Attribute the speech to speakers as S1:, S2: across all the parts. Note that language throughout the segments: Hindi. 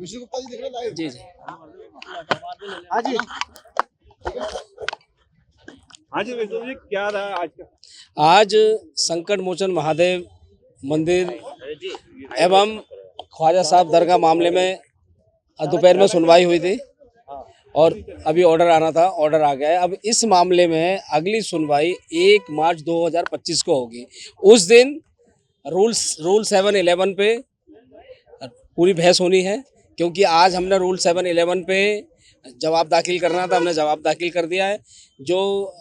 S1: विष्णु गुप्ता जी दिख रहे लाइव।
S2: जी जी।
S1: हाँ जी,
S3: हाँ जी विष्णु जी, क्या रहा आज का?
S2: आज संकट मोचन महादेव मंदिर एवं ख्वाजा साहब दरगाह मामले में दोपहर में सुनवाई हुई थी और अभी ऑर्डर आना था, ऑर्डर आ गया है। अब इस मामले में अगली सुनवाई 1 मार्च 2025 को होगी। उस दिन रूल 711 पे पूरी बहस होनी है, क्योंकि आज हमने रूल 711 पे जवाब दाखिल करना था, हमने जवाब दाखिल कर दिया है। जो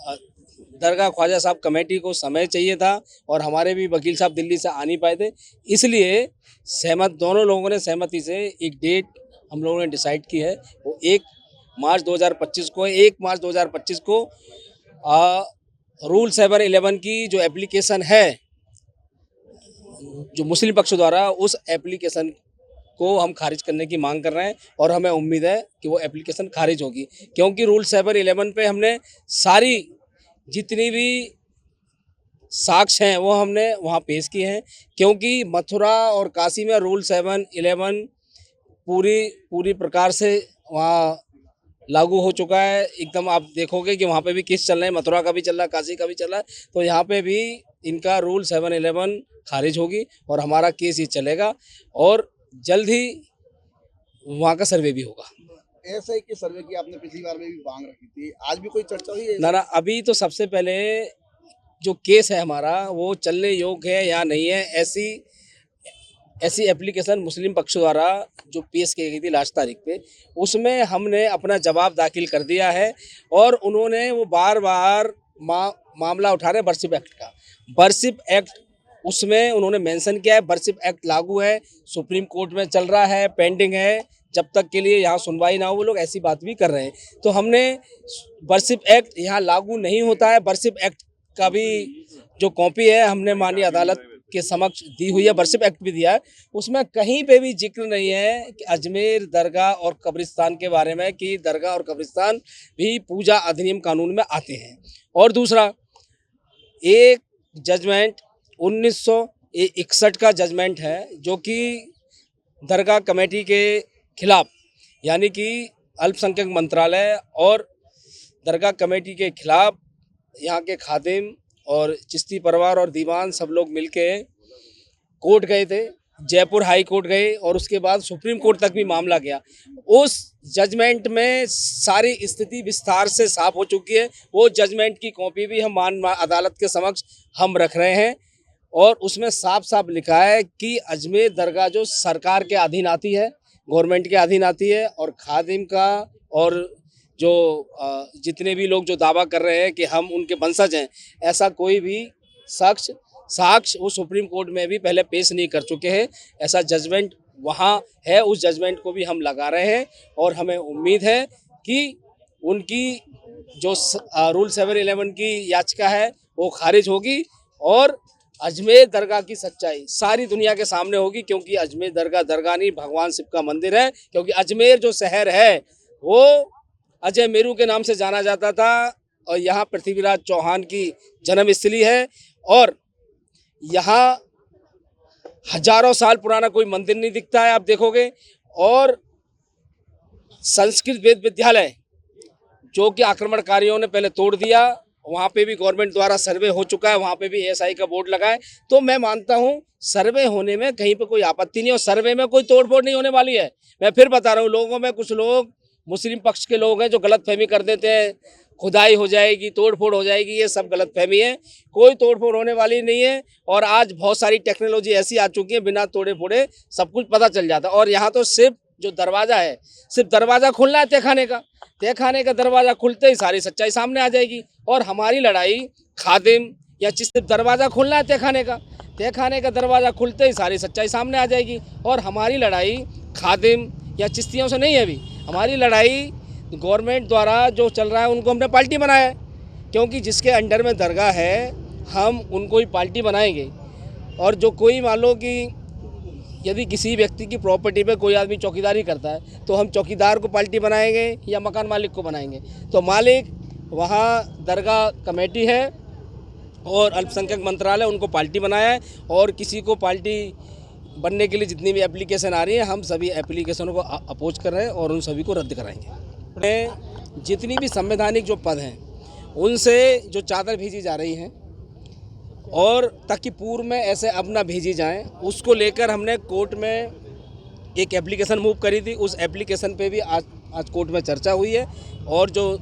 S2: दरगाह ख्वाजा साहब कमेटी को समय चाहिए था और हमारे भी वकील साहब दिल्ली से आ नहीं पाए थे, इसलिए दोनों लोगों ने सहमति से एक डेट हम लोगों ने डिसाइड की है। वो 1 मार्च 2025 को है। 1 मार्च 2025 को रूल 711 की जो एप्लीकेशन है जो मुस्लिम पक्ष द्वारा, उस एप्लीकेशन को हम खारिज करने की मांग कर रहे हैं और हमें उम्मीद है कि वो एप्लीकेशन खारिज होगी, क्योंकि रूल 711 पे हमने सारी जितनी भी साक्ष्य हैं वो हमने वहाँ पेश किए हैं। क्योंकि मथुरा और काशी में रूल 711 पूरी प्रकार से वहाँ लागू हो चुका है। एकदम आप देखोगे कि वहाँ पे भी केस चल रहे हैं, मथुरा का भी चल रहा है, काशी का भी चल रहा है, तो यहाँ पे भी इनका रूल 711 खारिज होगी और हमारा केस ये चलेगा और जल्द ही वहाँ का सर्वे भी होगा।
S1: ऐसा ही कि सर्वे की आपने पिछली बार में भी मांग रखी थी, आज भी कोई चर्चा हुई है?
S2: ना, अभी तो सबसे पहले जो केस है हमारा वो चलने योग्य है या नहीं है, ऐसी एप्लीकेशन मुस्लिम पक्ष द्वारा जो पेश की गई थी लास्ट तारीख पे, उसमें हमने अपना जवाब दाखिल कर दिया है और उन्होंने वो बार बार मामला उठा रहे बर्सिप एक्ट का। बर्सिप एक्ट उसमें उन्होंने मेंशन किया है, बर्सिप एक्ट लागू है, सुप्रीम कोर्ट में चल रहा है, पेंडिंग है, जब तक के लिए यहाँ सुनवाई ना हो वो लोग ऐसी बात भी कर रहे हैं। तो हमने बर्सिप एक्ट यहाँ लागू नहीं होता है, बर्सिप एक्ट का भी जो कॉपी है हमने माननीय अदालत के समक्ष दी हुई है, बर्सिप एक्ट भी दिया है। उसमें कहीं पे भी जिक्र नहीं है कि अजमेर दरगाह और कब्रिस्तान के बारे में, कि दरगाह और कब्रिस्तान भी पूजा अधिनियम कानून में आते हैं। और दूसरा, एक जजमेंट 1961 का जजमेंट है जो कि दरगाह कमेटी के खिलाफ, यानी कि अल्पसंख्यक मंत्रालय और दरगाह कमेटी के खिलाफ यहाँ के खादिम और चिश्ती परिवार और दीवान सब लोग मिलके कोर्ट गए थे, जयपुर हाई कोर्ट गए और उसके बाद सुप्रीम कोर्ट तक भी मामला गया। उस जजमेंट में सारी स्थिति विस्तार से साफ हो चुकी है। वो जजमेंट की कॉपी भी हम अदालत के समक्ष हम रख रहे हैं और उसमें साफ साफ लिखा है कि अजमेर दरगाह जो सरकार के अधीन आती है, गवर्नमेंट के अधीन आती है और खादिम का और जो जितने भी लोग जो दावा कर रहे हैं कि हम उनके वंशज हैं, ऐसा कोई भी साक्ष्य वो सुप्रीम कोर्ट में भी पहले पेश नहीं कर चुके हैं। ऐसा जजमेंट वहाँ है, उस जजमेंट को भी हम लगा रहे हैं और हमें उम्मीद है कि उनकी जो रूल 711 की याचिका है वो खारिज होगी और अजमेर दरगाह की सच्चाई सारी दुनिया के सामने होगी। क्योंकि अजमेर दरगाह नहीं, भगवान शिव का मंदिर है। क्योंकि अजमेर जो शहर है वो अजय मेरू के नाम से जाना जाता था और यहाँ पृथ्वीराज चौहान की जन्मस्थली है और यहाँ हजारों साल पुराना कोई मंदिर नहीं दिखता है, आप देखोगे। और संस्कृत वेद विद्यालय जो कि आक्रमणकारियों ने पहले तोड़ दिया, वहाँ पे भी गवर्नमेंट द्वारा सर्वे हो चुका है, वहाँ पे भी एएसआई का बोर्ड लगा है। तो मैं मानता हूँ सर्वे होने में कहीं पे कोई आपत्ति नहीं और सर्वे में कोई तोड़फोड़ नहीं होने वाली है। मैं फिर बता रहा हूँ, लोगों में कुछ लोग मुस्लिम पक्ष के लोग हैं जो गलतफहमी कर देते हैं, खुदाई हो जाएगी, तोड़फोड़ हो जाएगी, ये सब गलतफहमी है। कोई तोड़फोड़ होने वाली नहीं है और आज बहुत सारी टेक्नोलॉजी ऐसी आ चुकी है, बिना तोड़े फोड़े सब कुछ पता चल जाता है। और यहाँ तो सिर्फ जो दरवाज़ा है, सिर्फ दरवाज़ा खुलना है तहखाने का दरवाज़ा खुलते ही सारी सच्चाई सामने आ जाएगी। और हमारी लड़ाई खादिम या सिर्फ दरवाज़ा खुलना है तहखाने का दरवाज़ा खुलते ही सारी सच्चाई सामने आ जाएगी। और हमारी लड़ाई खादिम या चिश्तियों से नहीं है, अभी हमारी लड़ाई गवर्नमेंट द्वारा जो चल रहा है उनको हमने पार्टी बनाया है। क्योंकि जिसके अंडर में दरगाह है हम उनको ही पार्टी बनाएंगे। और जो कोई मान लो कि यदि किसी व्यक्ति की प्रॉपर्टी पे कोई आदमी चौकीदारी करता है तो हम चौकीदार को पार्टी बनाएंगे या मकान मालिक को बनाएंगे। तो मालिक वहाँ दरगाह कमेटी है और अल्पसंख्यक मंत्रालय उनको पार्टी बनाया है और किसी को पार्टी बनने के लिए जितनी भी एप्लीकेशन आ रही है, हम सभी एप्लीकेशनों को अपोज कर रहे हैं और उन सभी को रद्द कराएंगे। जितनी भी संवैधानिक जो पद हैं उनसे जो चादर भेजी जा रही हैं और ताकि पूर्व में ऐसे अब ना भेजी जाएं, उसको लेकर हमने कोर्ट में एक एप्लीकेशन मूव करी थी। उस एप्लीकेशन पे भी आज कोर्ट में चर्चा हुई है और जो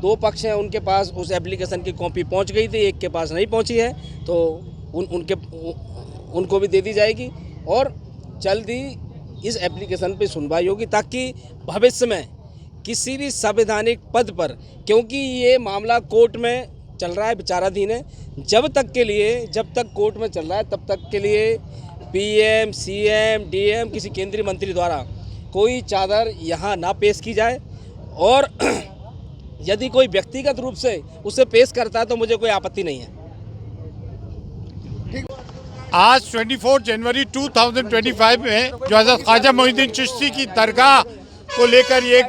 S2: दो पक्ष हैं उनके पास उस एप्लीकेशन की कॉपी पहुंच गई थी, एक के पास नहीं पहुंची है, तो उनको भी दे दी जाएगी और जल्द ही इस एप्लीकेशन पे सुनवाई होगी ताकि भविष्य में किसी भी संवैधानिक पद पर, क्योंकि ये मामला कोर्ट में चल रहा है, विचाराधीन है, जब तक कोर्ट में चल रहा है तब तक के लिए पीएम, सीएम, डीएम किसी केंद्रीय मंत्री द्वारा कोई चादर यहाँ ना पेश की जाए और यदि कोई व्यक्तिगत रूप से उसे पेश करता है तो मुझे कोई आपत्ति नहीं है।
S4: आज 24 जनवरी 2025 में जो हज़रत ख्वाजा मोइनुद्दीन चिश्ती की दरगाह को लेकर ये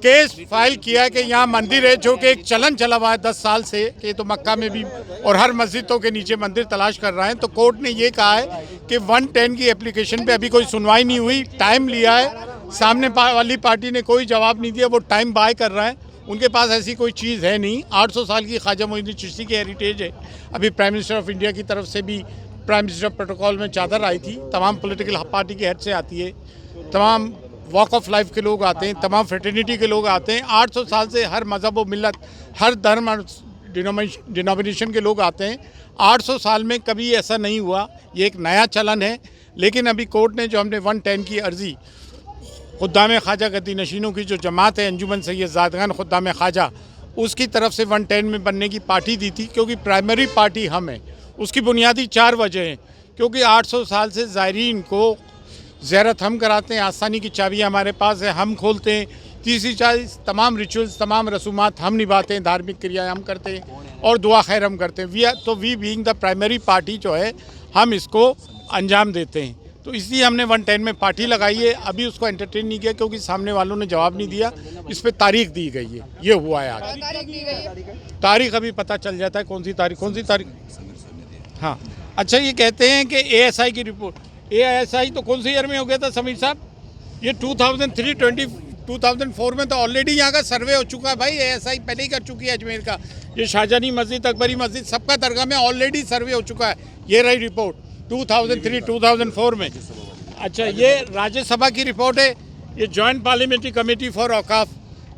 S4: केस फाइल किया कि यहाँ मंदिर है, जो कि एक चलन चला हुआ है 10 साल से कि तो मक्का में भी और हर मस्जिदों के नीचे मंदिर तलाश कर रहे हैं। तो कोर्ट ने ये कहा है कि 110 की एप्लीकेशन पे अभी कोई सुनवाई नहीं हुई, टाइम लिया है, सामने वाली पार्टी ने कोई जवाब नहीं दिया, वो टाइम बाय कर रहे हैं, उनके पास ऐसी कोई चीज़ है नहीं। 800 साल की ख्वाजा मोइनुद्दीन चिश्ती की हेरिटेज है। अभी प्राइम मिनिस्टर ऑफ इंडिया की तरफ से भी प्राइम मिनिस्टर प्रोटोकॉल में चादर आई थी, तमाम पॉलिटिकल पार्टी के हेड से आती है, तमाम वॉक ऑफ लाइफ के लोग आते हैं, तमाम फ्रेटर्निटी के लोग आते हैं। 800 साल से हर मज़हब व मिलत, हर धर्म और डिनोमिनेशन के लोग आते हैं। 800 साल में कभी ऐसा नहीं हुआ, ये एक नया चलन है। लेकिन अभी कोर्ट ने जो हमने 110 की अर्ज़ी खुद्दाम ख्वाजा गद्दी नशीनों की जो जमात है अंजुमन सैयद ज़ादगान खुद्दाम ख्वाजा, उसकी तरफ से 110 में बनने की पार्टी दी थी, क्योंकि प्राइमरी पार्टी हम हैं। उसकी बुनियादी 4 वजह हैं, क्योंकि 800 साल से ज़ायरीन को ज़ियारत हम कराते हैं, आसानी की चाबी हमारे पास है, हम खोलते हैं। तीसरी चीज़, तमाम रिचुअल्स, तमाम रसूमात हम निभाते हैं, धार्मिक क्रियाएं हम करते हैं और दुआ खैर हम करते हैं। We being the primary party जो है, हम इसको अंजाम देते हैं। तो इसलिए हमने 110 में पार्टी लगाई है। अभी उसको एंटरटेन नहीं किया क्योंकि सामने वालों ने जवाब नहीं दिया। इस पर तारीख दी गई है, ये हुआ है आज। तारीख अभी पता चल जाता है कौन सी तारीख। हाँ, अच्छा, ये कहते हैं कि एएसआई की रिपोर्ट, एएसआई तो कौन से ईयर में हो गया था समीर साहब? ये 2004 में तो ऑलरेडी यहाँ का सर्वे हो चुका है भाई। एएसआई पहले ही कर चुकी है अजमेर का। ये शाहजहानी मस्जिद, अकबरी मस्जिद, सबका दरगाह में ऑलरेडी सर्वे हो चुका है। ये रही रिपोर्ट 2003-2004 में। अच्छा, ये राज्यसभा की रिपोर्ट है, ये जॉइंट पार्लियामेंट्री कमेटी फॉर औकाफ,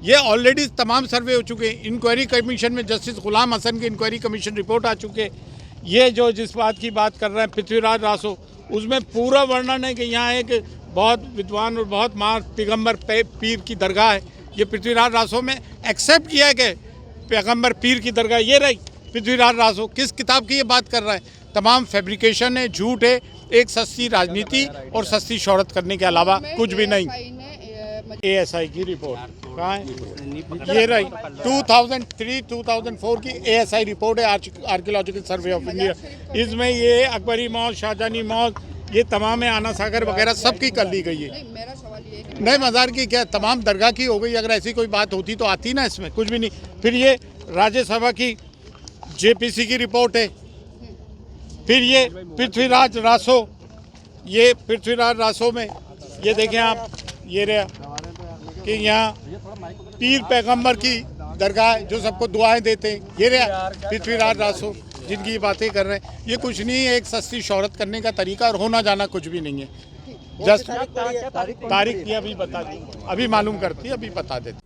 S4: ये ऑलरेडी तमाम सर्वे हो चुके हैं। इंक्वायरी कमीशन में जस्टिस गुलाम हसन की इंक्वायरी कमीशन रिपोर्ट आ चुके। ये जो जिस बात की बात कर रहे हैं पृथ्वीराज रासो, उसमें पूरा वर्णन है कि यहाँ एक बहुत विद्वान और बहुत महान पैगम्बर पीर की दरगाह है। ये पृथ्वीराज रासो में एक्सेप्ट किया है कि पैगम्बर पीर की दरगाह ये रही पृथ्वीराज रासो। किस किताब की ये बात कर रहा है? तमाम फैब्रिकेशन है, झूठ है, एक सस्ती राजनीति और सस्ती शोहरत करने के अलावा कुछ भी नहीं। एएसआई की रिपोर्ट कहाँ है? ये रही 2003-2004 की एएसआई रिपोर्ट है, आर्कियोलॉजिकल सर्वे ऑफ इंडिया। इसमें ये अकबरी मौज, शाहजहानी मौज, ये तमाम आना सागर वगैरह सबकी कर ली गई है।
S5: मेरा सवाल ये है कि
S4: नए मज़ार की क्या, तमाम दरगाह की हो गई। अगर ऐसी कोई बात होती तो आती ना, इसमें कुछ भी नहीं। फिर ये राज्यसभा की जेपीसी की रिपोर्ट है। फिर ये पृथ्वीराज रासो, ये पृथ्वीराज रासो में ये देखें आप, ये रहा कि यहाँ पीर पैगम्बर की दरगाह है जो सबको दुआएं देते हैं। ये रहा पृथ्वीराज रासो जिनकी ये बातें कर रहे हैं। ये कुछ नहीं है, एक सस्ती शोहरत करने का तरीका, और होना जाना कुछ भी नहीं है। जस्ट तारीख की अभी बता दी, अभी मालूम करती है, अभी बता देती।